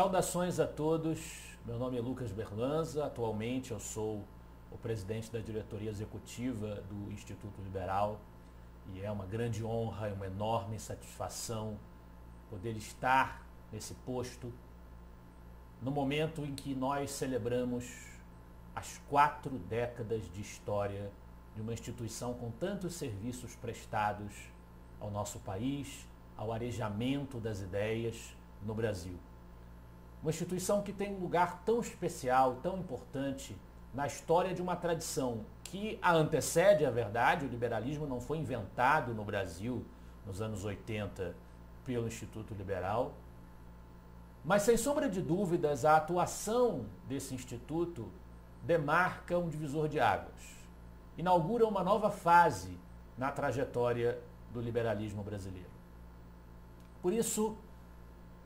Saudações a todos, meu nome é Lucas Berlanza, atualmente eu sou o presidente da diretoria executiva do Instituto Liberal e é uma grande honra e uma enorme satisfação poder estar nesse posto no momento em que nós celebramos as 4 décadas de história de uma instituição com tantos serviços prestados ao nosso país, ao arejamento das ideias no Brasil. Uma instituição que tem um lugar tão especial, tão importante na história de uma tradição que a antecede, é verdade, o liberalismo não foi inventado no Brasil nos anos 80 pelo Instituto Liberal, mas sem sombra de dúvidas a atuação desse instituto demarca um divisor de águas, inaugura uma nova fase na trajetória do liberalismo brasileiro. Por isso,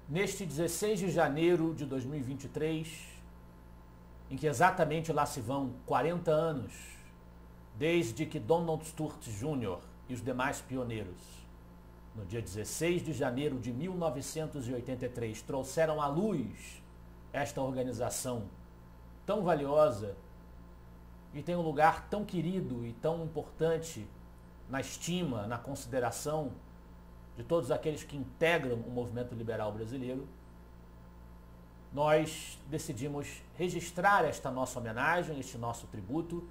neste 16 de janeiro de 2023, em que exatamente lá se vão 40 anos, desde que Donald Sturt Jr. e os demais pioneiros, no dia 16 de janeiro de 1983, trouxeram à luz esta organização tão valiosa e tem um lugar tão querido e tão importante na estima, na consideração de todos aqueles que integram o movimento liberal brasileiro, nós decidimos registrar esta nossa homenagem, este nosso tributo,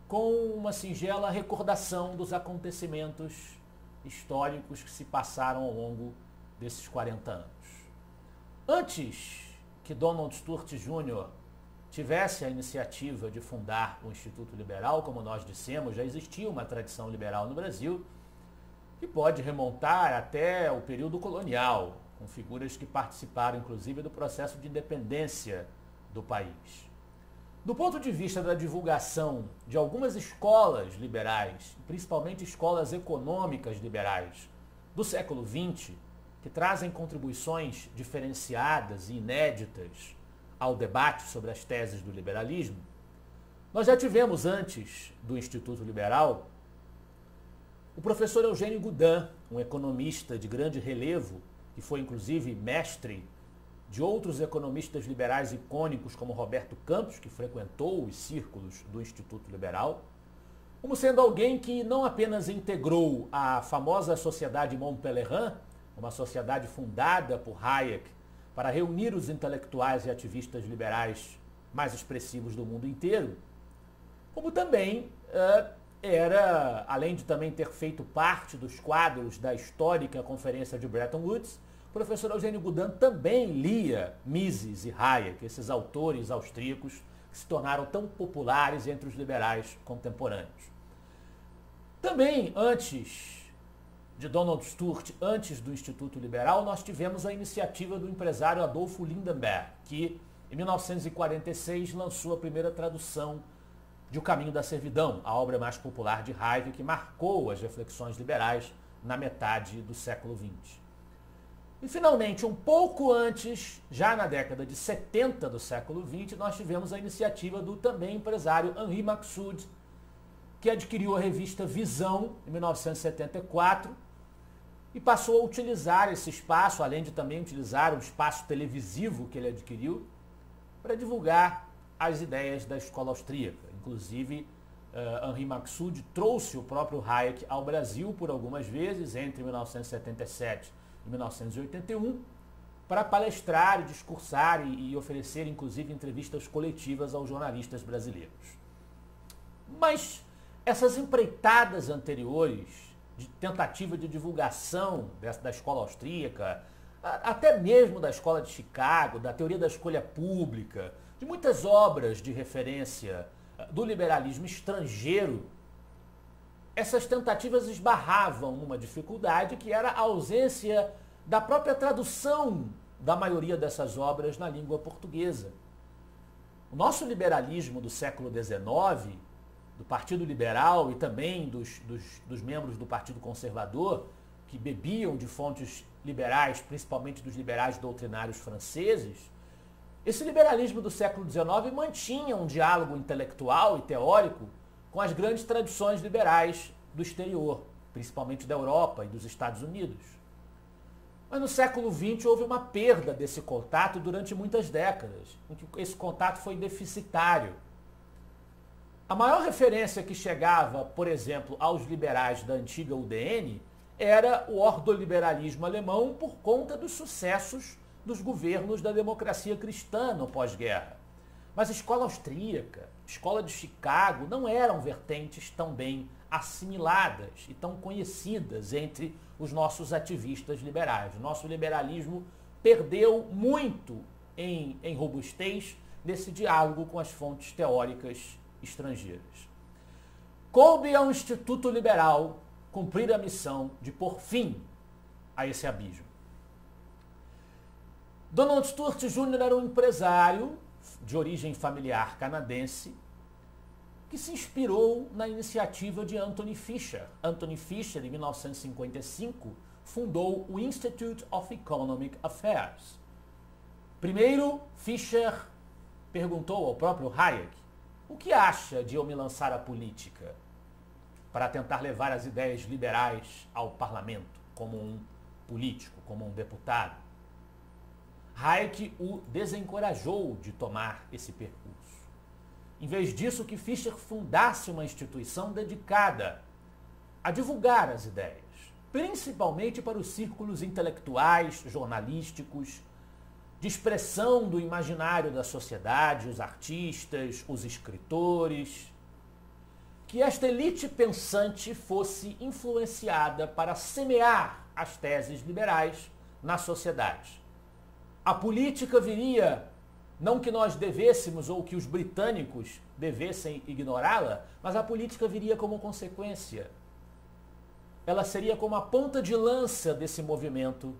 com uma singela recordação dos acontecimentos históricos que se passaram ao longo desses 40 anos. Antes que Donald Sturt Jr. tivesse a iniciativa de fundar o Instituto Liberal, como nós dissemos, já existia uma tradição liberal no Brasil, que pode remontar até o período colonial, com figuras que participaram, inclusive, do processo de independência do país. Do ponto de vista da divulgação de algumas escolas liberais, principalmente escolas econômicas liberais do século XX, que trazem contribuições diferenciadas e inéditas ao debate sobre as teses do liberalismo, nós já tivemos antes do Instituto Liberal o professor Eugênio Goudin, um economista de grande relevo, que foi inclusive mestre de outros economistas liberais icônicos como Roberto Campos, que frequentou os círculos do Instituto Liberal, como sendo alguém que não apenas integrou a famosa Sociedade Mont Pelerin, uma sociedade fundada por Hayek para reunir os intelectuais e ativistas liberais mais expressivos do mundo inteiro, como também era, além de também ter feito parte dos quadros da histórica Conferência de Bretton Woods, o professor Eugênio Goudin também lia Mises e Hayek, esses autores austríacos que se tornaram tão populares entre os liberais contemporâneos. Também antes de Donald Sturt, antes do Instituto Liberal, nós tivemos a iniciativa do empresário Adolfo Lindenberg, que em 1946 lançou a primeira tradução de O Caminho da Servidão, a obra mais popular de Hayek, que marcou as reflexões liberais na metade do século XX. E, finalmente, um pouco antes, já na década de 70 do século XX, nós tivemos a iniciativa do também empresário Henri Maxud, que adquiriu a revista Visão, em 1974, e passou a utilizar esse espaço, além de também utilizar o espaço televisivo que ele adquiriu, para divulgar as ideias da escola austríaca. Inclusive, Henri Maxud trouxe o próprio Hayek ao Brasil por algumas vezes, entre 1977 e 1981, para palestrar e discursar e oferecer, inclusive, entrevistas coletivas aos jornalistas brasileiros. Mas essas empreitadas anteriores de tentativa de divulgação da escola austríaca, até mesmo da escola de Chicago, da teoria da escolha pública, de muitas obras de referência do liberalismo estrangeiro, essas tentativas esbarravam numa dificuldade que era a ausência da própria tradução da maioria dessas obras na língua portuguesa. O nosso liberalismo do século XIX, do Partido Liberal e também dos membros do Partido Conservador, que bebiam de fontes liberais, principalmente dos liberais doutrinários franceses, esse liberalismo do século XIX mantinha um diálogo intelectual e teórico com as grandes tradições liberais do exterior, principalmente da Europa e dos Estados Unidos. Mas no século XX houve uma perda desse contato durante muitas décadas, em que esse contato foi deficitário. A maior referência que chegava, por exemplo, aos liberais da antiga UDN era o ordoliberalismo alemão por conta dos sucessos dos governos da democracia cristã no pós-guerra. Mas a escola austríaca, a escola de Chicago, não eram vertentes tão bem assimiladas e tão conhecidas entre os nossos ativistas liberais. O nosso liberalismo perdeu muito em robustez nesse diálogo com as fontes teóricas estrangeiras. Coube ao Instituto Liberal cumprir a missão de pôr fim a esse abismo. Donald Stewart Jr. era um empresário de origem familiar canadense que se inspirou na iniciativa de Anthony Fisher. Anthony Fisher, em 1955, fundou o Institute of Economic Affairs. Primeiro, Fisher perguntou ao próprio Hayek: o que acha de eu me lançar à política para tentar levar as ideias liberais ao parlamento, como um político, como um deputado? Hayek o desencorajou de tomar esse percurso. Em vez disso, que Fisher fundasse uma instituição dedicada a divulgar as ideias, principalmente para os círculos intelectuais, jornalísticos, de expressão do imaginário da sociedade, os artistas, os escritores, que esta elite pensante fosse influenciada para semear as teses liberais na sociedade. A política viria, não que nós devêssemos ou que os britânicos devessem ignorá-la, mas a política viria como consequência. Ela seria como a ponta de lança desse movimento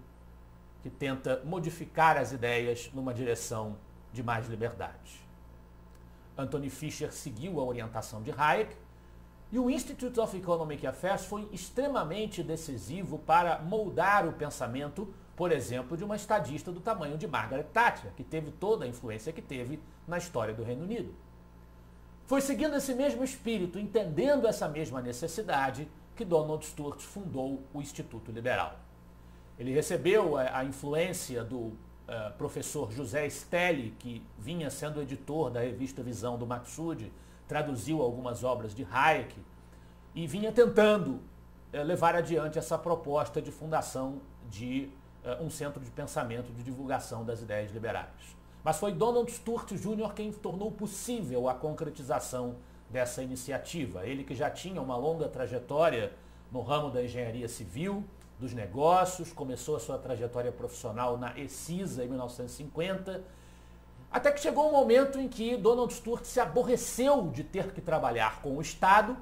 que tenta modificar as ideias numa direção de mais liberdade. Anthony Fisher seguiu a orientação de Hayek e o Institute of Economic Affairs foi extremamente decisivo para moldar o pensamento, por exemplo, de uma estadista do tamanho de Margaret Thatcher, que teve toda a influência que teve na história do Reino Unido. Foi seguindo esse mesmo espírito, entendendo essa mesma necessidade, que Donald Stewart fundou o Instituto Liberal. Ele recebeu a influência do professor José Stelli, que vinha sendo editor da revista Visão do Maqsud, traduziu algumas obras de Hayek e vinha tentando levar adiante essa proposta de fundação de um centro de pensamento de divulgação das ideias liberais. Mas foi Donald Stewart Jr. quem tornou possível a concretização dessa iniciativa. Ele que já tinha uma longa trajetória no ramo da engenharia civil, dos negócios, começou a sua trajetória profissional na ECISA em 1950, até que chegou um momento em que Donald Stewart se aborreceu de ter que trabalhar com o Estado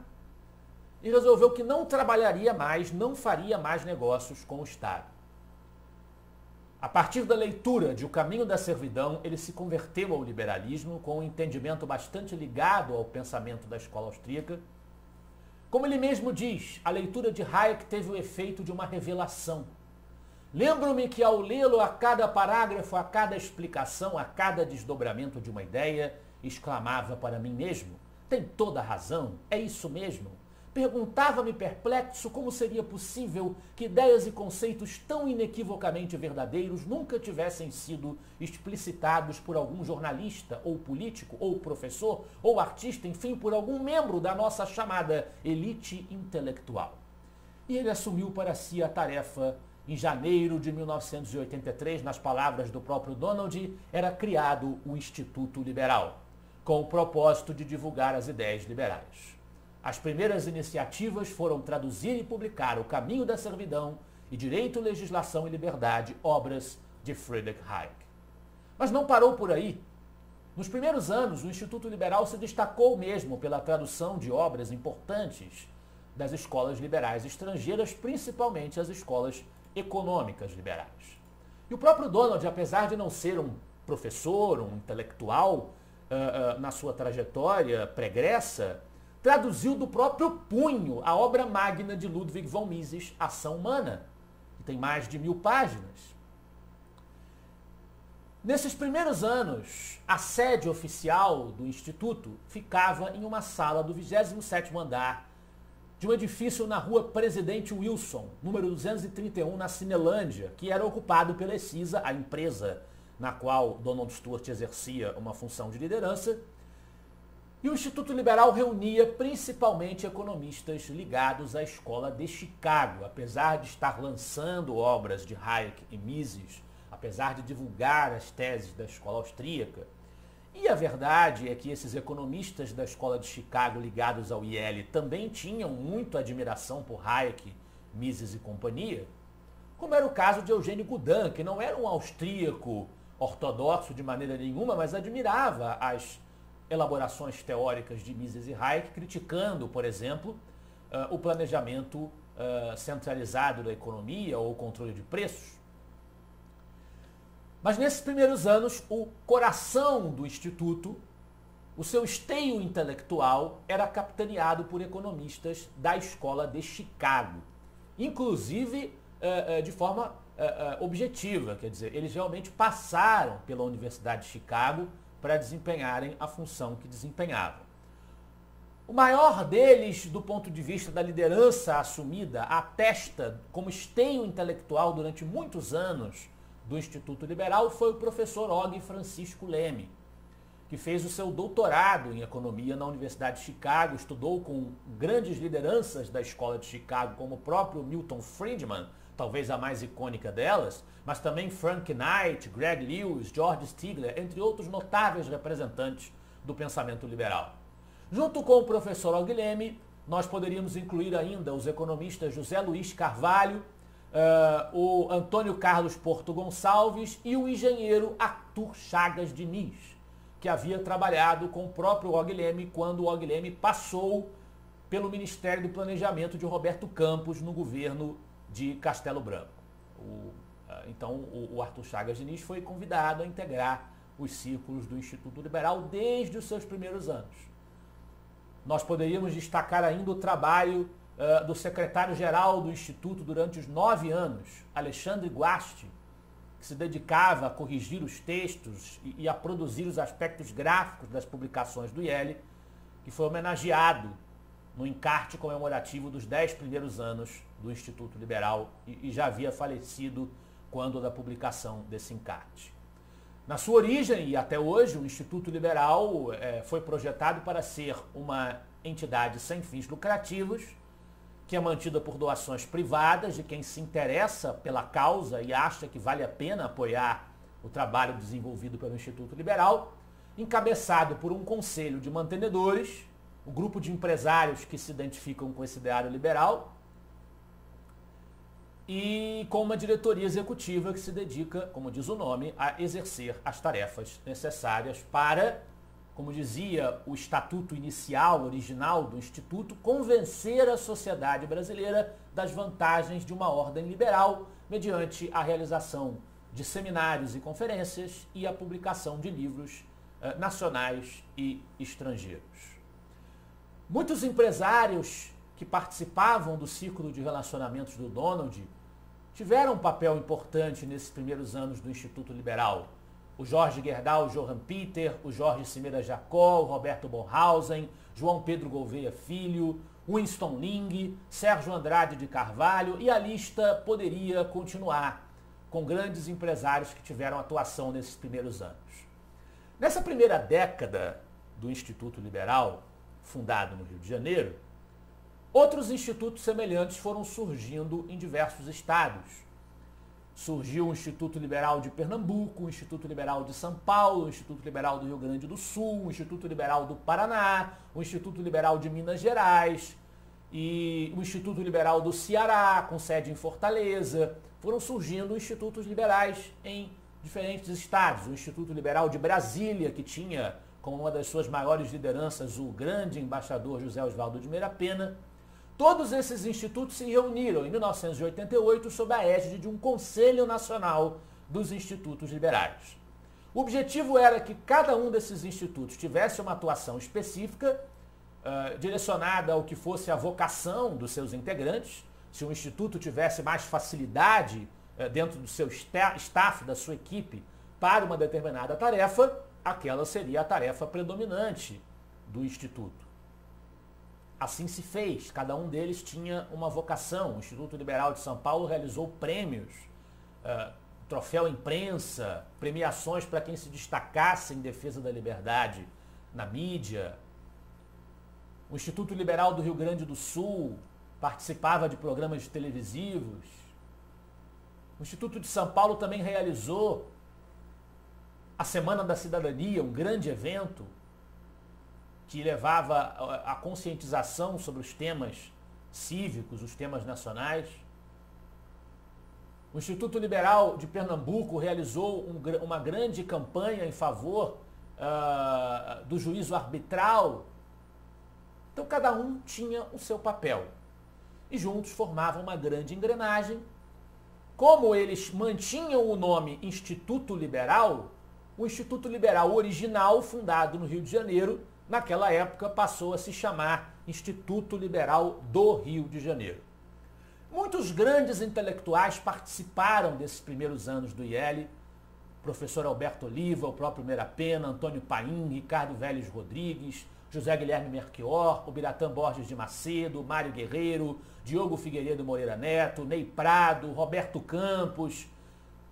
e resolveu que não trabalharia mais, não faria mais negócios com o Estado. A partir da leitura de O Caminho da Servidão, ele se converteu ao liberalismo com um entendimento bastante ligado ao pensamento da escola austríaca. Como ele mesmo diz, a leitura de Hayek teve o efeito de uma revelação. Lembro-me que ao lê-lo, a cada parágrafo, a cada explicação, a cada desdobramento de uma ideia, exclamava para mim mesmo: tem toda a razão, é isso mesmo. Perguntava-me perplexo como seria possível que ideias e conceitos tão inequivocamente verdadeiros nunca tivessem sido explicitados por algum jornalista, ou político, ou professor, ou artista, enfim, por algum membro da nossa chamada elite intelectual. E ele assumiu para si a tarefa. Em janeiro de 1983, nas palavras do próprio Donald, era criado o Instituto Liberal, com o propósito de divulgar as ideias liberais. As primeiras iniciativas foram traduzir e publicar O Caminho da Servidão e Direito, Legislação e Liberdade, obras de Friedrich Hayek. Mas não parou por aí. Nos primeiros anos, o Instituto Liberal se destacou mesmo pela tradução de obras importantes das escolas liberais estrangeiras, principalmente as escolas econômicas liberais. E o próprio Donald, apesar de não ser um professor, um intelectual na sua trajetória pregressa, traduziu do próprio punho a obra magna de Ludwig von Mises, Ação Humana, que tem mais de 1000 páginas. Nesses primeiros anos, a sede oficial do Instituto ficava em uma sala do 27º andar de um edifício na rua Presidente Wilson, número 231, na Cinelândia, que era ocupado pela Escisa, a empresa na qual Donald Stuart exercia uma função de liderança. E o Instituto Liberal reunia principalmente economistas ligados à escola de Chicago, apesar de estar lançando obras de Hayek e Mises, apesar de divulgar as teses da escola austríaca. E a verdade é que esses economistas da escola de Chicago ligados ao IL também tinham muita admiração por Hayek, Mises e companhia, como era o caso de Eugênio Goudin, que não era um austríaco ortodoxo de maneira nenhuma, mas admirava as elaborações teóricas de Mises e Hayek, criticando, por exemplo, o planejamento centralizado da economia ou o controle de preços. Mas nesses primeiros anos, o coração do Instituto, o seu esteio intelectual, era capitaneado por economistas da escola de Chicago. Inclusive, de forma objetiva, quer dizer, eles realmente passaram pela Universidade de Chicago para desempenharem a função que desempenhavam. O maior deles, do ponto de vista da liderança assumida, atesta como esteio intelectual durante muitos anos do Instituto Liberal, foi o professor Og Francisco Leme, que fez o seu doutorado em economia na Universidade de Chicago, estudou com grandes lideranças da escola de Chicago, como o próprio Milton Friedman, talvez a mais icônica delas, mas também Frank Knight, Greg Lewis, George Stigler, entre outros notáveis representantes do pensamento liberal. Junto com o professor Og Leme, nós poderíamos incluir ainda os economistas José Luiz Carvalho, o Antônio Carlos Porto Gonçalves e o engenheiro Arthur Chagas Diniz, que havia trabalhado com o próprio Og Leme quando o Og Leme passou pelo Ministério do Planejamento de Roberto Campos no governo de Castelo Branco. Então, o Arthur Chagas Diniz foi convidado a integrar os círculos do Instituto Liberal desde os seus primeiros anos. Nós poderíamos destacar ainda o trabalho do secretário-geral do Instituto durante os 9 anos, Alexandre Guasti, que se dedicava a corrigir os textos e a produzir os aspectos gráficos das publicações do IEL, que foi homenageado no encarte comemorativo dos 10 primeiros anos do Instituto Liberal e já havia falecido quando da publicação desse encarte. Na sua origem e até hoje, o Instituto Liberal foi projetado para ser uma entidade sem fins lucrativos, que é mantida por doações privadas de quem se interessa pela causa e acha que vale a pena apoiar o trabalho desenvolvido pelo Instituto Liberal, encabeçado por um conselho de mantenedores, um grupo de empresários que se identificam com esse ideário liberal, e com uma diretoria executiva que se dedica, como diz o nome, a exercer as tarefas necessárias para, como dizia o estatuto inicial, original do Instituto, convencer a sociedade brasileira das vantagens de uma ordem liberal mediante a realização de seminários e conferências e a publicação de livros nacionais e estrangeiros. Muitos empresários que participavam do círculo de relacionamentos do Donald tiveram um papel importante nesses primeiros anos do Instituto Liberal. O Jorge Gerdau, o Johann Peter, o Jorge Cimeira Jacó, o Roberto Bornhausen, João Pedro Gouveia Filho, Winston Ling, Sérgio Andrade de Carvalho, e a lista poderia continuar com grandes empresários que tiveram atuação nesses primeiros anos. Nessa primeira década do Instituto Liberal, fundado no Rio de Janeiro, outros institutos semelhantes foram surgindo em diversos estados. Surgiu o Instituto Liberal de Pernambuco, o Instituto Liberal de São Paulo, o Instituto Liberal do Rio Grande do Sul, o Instituto Liberal do Paraná, o Instituto Liberal de Minas Gerais e o Instituto Liberal do Ceará, com sede em Fortaleza. Foram surgindo institutos liberais em diferentes estados. O Instituto Liberal de Brasília, que tinha como uma das suas maiores lideranças o grande embaixador José Oswaldo de Meira Pena. Todos esses institutos se reuniram em 1988 sob a égide de um Conselho Nacional dos Institutos Liberais. O objetivo era que cada um desses institutos tivesse uma atuação específica, direcionada ao que fosse a vocação dos seus integrantes. Se um instituto tivesse mais facilidade dentro do seu staff, da sua equipe, para uma determinada tarefa, aquela seria a tarefa predominante do instituto. assim se fez. Cada um deles tinha uma vocação. O Instituto Liberal de São Paulo realizou prêmios, troféu imprensa, premiações para quem se destacasse em defesa da liberdade na mídia. O Instituto Liberal do Rio Grande do Sul participava de programas televisivos. O Instituto de São Paulo também realizou a Semana da Cidadania, um grande evento que levava a conscientização sobre os temas cívicos, os temas nacionais. O Instituto Liberal de Pernambuco realizou uma grande campanha em favor do juízo arbitral. Então cada um tinha o seu papel e juntos formavam uma grande engrenagem. Como eles mantinham o nome Instituto Liberal, o Instituto Liberal original, fundado no Rio de Janeiro, naquela época passou a se chamar Instituto Liberal do Rio de Janeiro. Muitos grandes intelectuais participaram desses primeiros anos do IEL, o professor Alberto Oliva, o próprio Meira Pena, Antônio Paim, Ricardo Vélez Rodrigues, José Guilherme Melchior, o Biratã Borges de Macedo, Mário Guerreiro, Diogo Figueiredo Moreira Neto, Ney Prado, Roberto Campos.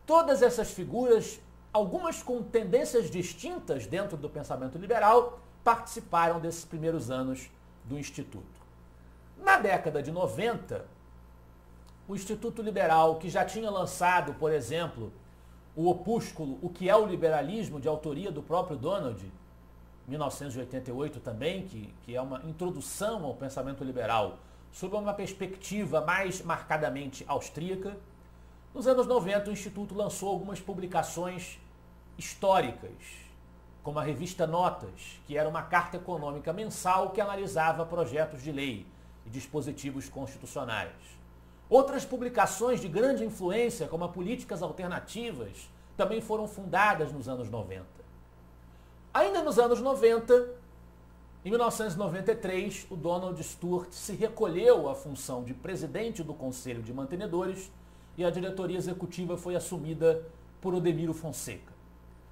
Todas essas figuras, algumas com tendências distintas dentro do pensamento liberal, participaram desses primeiros anos do Instituto. Na década de 90, o Instituto Liberal, que já tinha lançado, por exemplo, o opúsculo O que é o Liberalismo, de autoria do próprio Donald, 1988 também, que é uma introdução ao pensamento liberal sob uma perspectiva mais marcadamente austríaca. Nos anos 90, o Instituto lançou algumas publicações históricas, como a revista Notas, que era uma carta econômica mensal que analisava projetos de lei e dispositivos constitucionais. Outras publicações de grande influência, como a Políticas Alternativas, também foram fundadas nos anos 90. Ainda nos anos 90, em 1993, o Donald Stewart se recolheu à função de presidente do Conselho de Mantenedores e a diretoria executiva foi assumida por Odemiro Fonseca.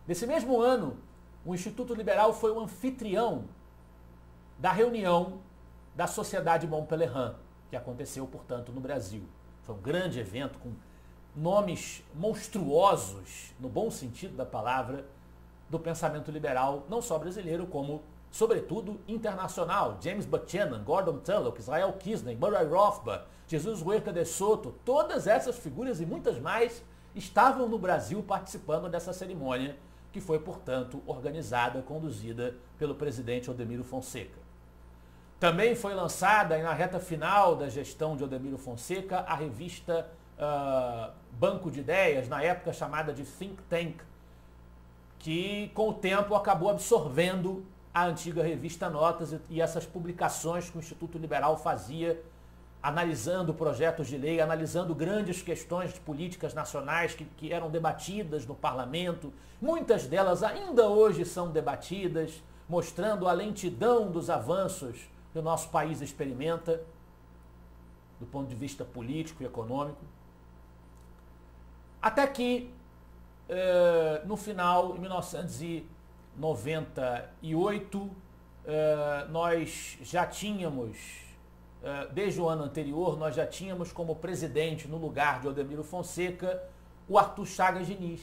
Nesse mesmo ano, o Instituto Liberal foi o anfitrião da reunião da Sociedade Montpellier, que aconteceu, portanto, no Brasil. Foi um grande evento com nomes monstruosos, no bom sentido da palavra, do pensamento liberal, não só brasileiro, como, sobretudo, internacional. James Buchanan, Gordon Tullock, Israel Kisner, Murray Rothbard, Jesus Huerta de Soto, todas essas figuras e muitas mais estavam no Brasil participando dessa cerimônia, que foi, portanto, organizada, conduzida pelo presidente Odemiro Fonseca. Também foi lançada, na reta final da gestão de Odemiro Fonseca, a revista Banco de Ideias, na época chamada de Think Tank, que com o tempo acabou absorvendo a antiga revista Notas e essas publicações que o Instituto Liberal fazia, analisando projetos de lei, analisando grandes questões de políticas nacionais que eram debatidas no parlamento. Muitas delas ainda hoje são debatidas, mostrando a lentidão dos avanços que o nosso país experimenta, do ponto de vista político e econômico. Até que, no final, em 1998, nós já tínhamos, desde o ano anterior, nós já tínhamos como presidente, no lugar de Odemiro Fonseca, o Arthur Chagas Diniz,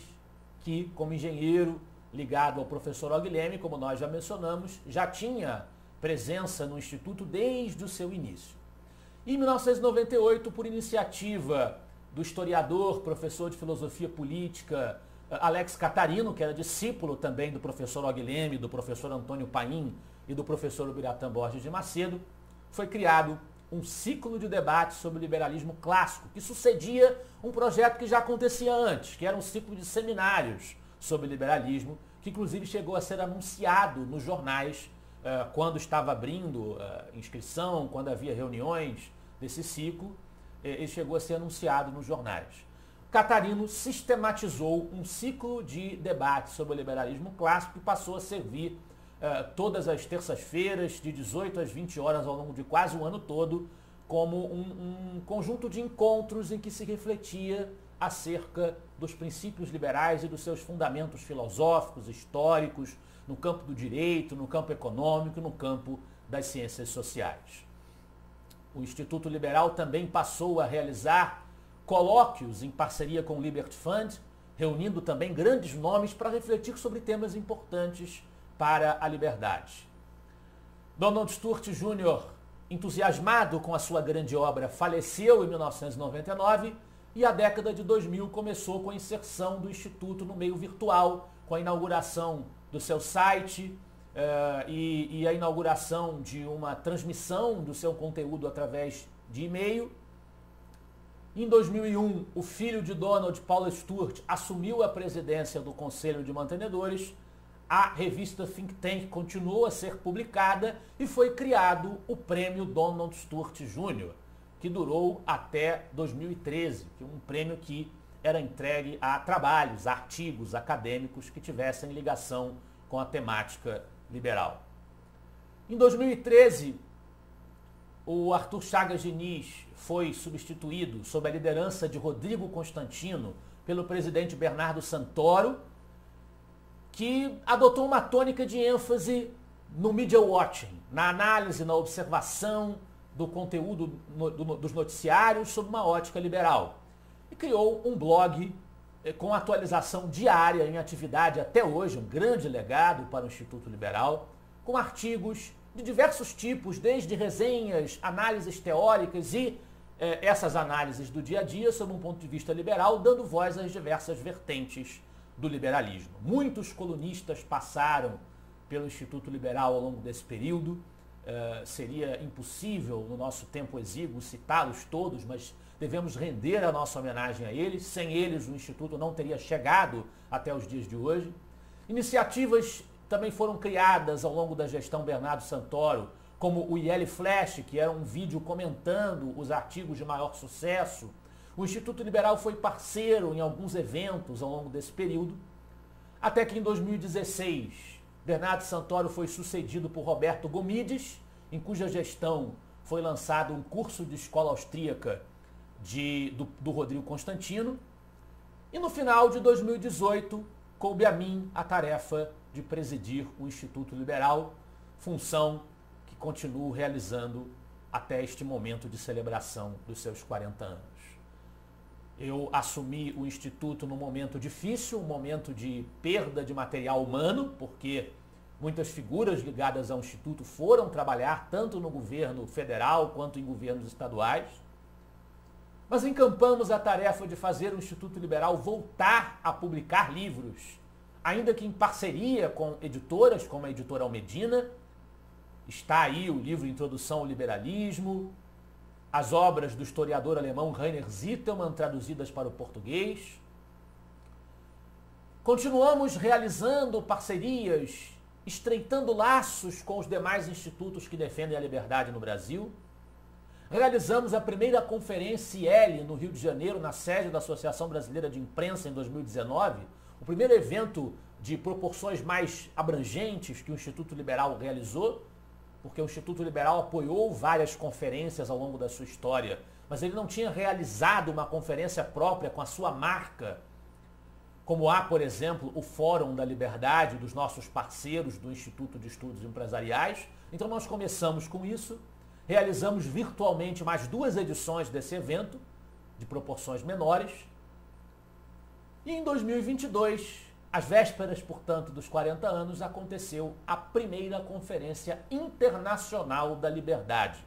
que, como engenheiro ligado ao professor Guilherme, como nós já mencionamos, já tinha presença no Instituto desde o seu início. Em 1998, por iniciativa do historiador, professor de filosofia política, Alex Catarino, que era discípulo também do professor Guilherme, do professor Antônio Paim e do professor Biratã Borges de Macedo, foi criado um ciclo de debate sobre o liberalismo clássico, que sucedia um projeto que já acontecia antes, que era um ciclo de seminários sobre liberalismo, que inclusive chegou a ser anunciado nos jornais quando estava abrindo inscrição, quando havia reuniões desse ciclo, ele chegou a ser anunciado nos jornais. Catarino sistematizou um ciclo de debate sobre o liberalismo clássico que passou a servir todas as terças-feiras, de 18 às 20 horas ao longo de quase um ano todo, como um conjunto de encontros em que se refletia acerca dos princípios liberais e dos seus fundamentos filosóficos, históricos, no campo do direito, no campo econômico, no campo das ciências sociais. o Instituto Liberal também passou a realizar colóquios em parceria com o Liberty Fund, reunindo também grandes nomes para refletir sobre temas importantes para a liberdade. Donald Sturt Jr., entusiasmado com a sua grande obra, faleceu em 1999 e a década de 2000 começou com a inserção do Instituto no meio virtual, com a inauguração do seu site e a inauguração de uma transmissão do seu conteúdo através de e-mail. Em 2001, o filho de Donald, Paulo Sturt, assumiu a presidência do Conselho de Mantenedores. A revista Think Tank continuou a ser publicada e foi criado o Prêmio Donald Sturt Jr., que durou até 2013, que é um prêmio que era entregue a trabalhos, a artigos acadêmicos que tivessem ligação com a temática liberal. Em 2013, o Arthur Chagas Diniz foi substituído, sob a liderança de Rodrigo Constantino, pelo presidente Bernardo Santoro, que adotou uma tônica de ênfase no media watching, na análise, na observação do conteúdo dos noticiários sob uma ótica liberal. E criou um blog com atualização diária em atividade até hoje, um grande legado para o Instituto Liberal, com artigos de diversos tipos, desde resenhas, análises teóricas e essas análises do dia a dia sob um ponto de vista liberal, dando voz às diversas vertentes do liberalismo. Muitos colunistas passaram pelo Instituto Liberal ao longo desse período. Seria impossível, no nosso tempo exíguo, citá-los todos, mas devemos render a nossa homenagem a eles. Sem eles, o Instituto não teria chegado até os dias de hoje. Iniciativas também foram criadas ao longo da gestão Bernardo Santoro, como o IL Flash, que era um vídeo comentando os artigos de maior sucesso. O Instituto Liberal foi parceiro em alguns eventos ao longo desse período, até que em 2016, Bernardo Santoro foi sucedido por Roberto Gomides, em cuja gestão foi lançado um curso de escola austríaca do Rodrigo Constantino. E no final de 2018, coube a mim a tarefa de presidir o Instituto Liberal, função que continuo realizando até este momento de celebração dos seus 40 anos. Eu assumi o Instituto num momento difícil, um momento de perda de material humano, porque muitas figuras ligadas ao Instituto foram trabalhar tanto no governo federal quanto em governos estaduais. Mas encampamos a tarefa de fazer o Instituto Liberal voltar a publicar livros, ainda que em parceria com editoras, como a editora Almedina. Está aí o livro Introdução ao Liberalismo, as obras do historiador alemão Rainer Zitelmann, traduzidas para o português. Continuamos realizando parcerias, estreitando laços com os demais institutos que defendem a liberdade no Brasil. Realizamos a primeira conferência IL no Rio de Janeiro, na sede da Associação Brasileira de Imprensa, em 2019, o primeiro evento de proporções mais abrangentes que o Instituto Liberal realizou, porque o Instituto Liberal apoiou várias conferências ao longo da sua história, mas ele não tinha realizado uma conferência própria com a sua marca, como há, por exemplo, o Fórum da Liberdade dos nossos parceiros do Instituto de Estudos Empresariais. Então nós começamos com isso, realizamos virtualmente mais 2 edições desse evento, de proporções menores, e em 2022, às vésperas, portanto, dos 40 anos, aconteceu a primeira Conferência Internacional da Liberdade.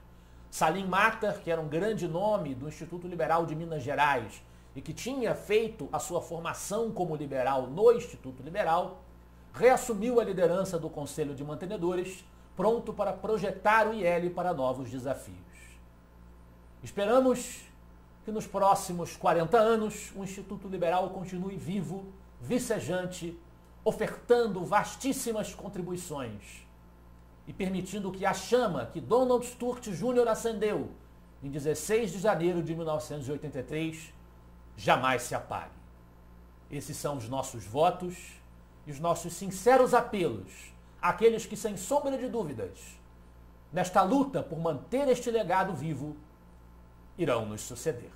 Salim Matar, que era um grande nome do Instituto Liberal de Minas Gerais e que tinha feito a sua formação como liberal no Instituto Liberal, reassumiu a liderança do Conselho de Mantenedores, pronto para projetar o IL para novos desafios. Esperamos que nos próximos 40 anos o Instituto Liberal continue vivo, vicejante, ofertando vastíssimas contribuições e permitindo que a chama que Donald Sturt Jr. acendeu em 16 de janeiro de 1983 jamais se apague. Esses são os nossos votos e os nossos sinceros apelos àqueles que, sem sombra de dúvidas, nesta luta por manter este legado vivo, irão nos suceder.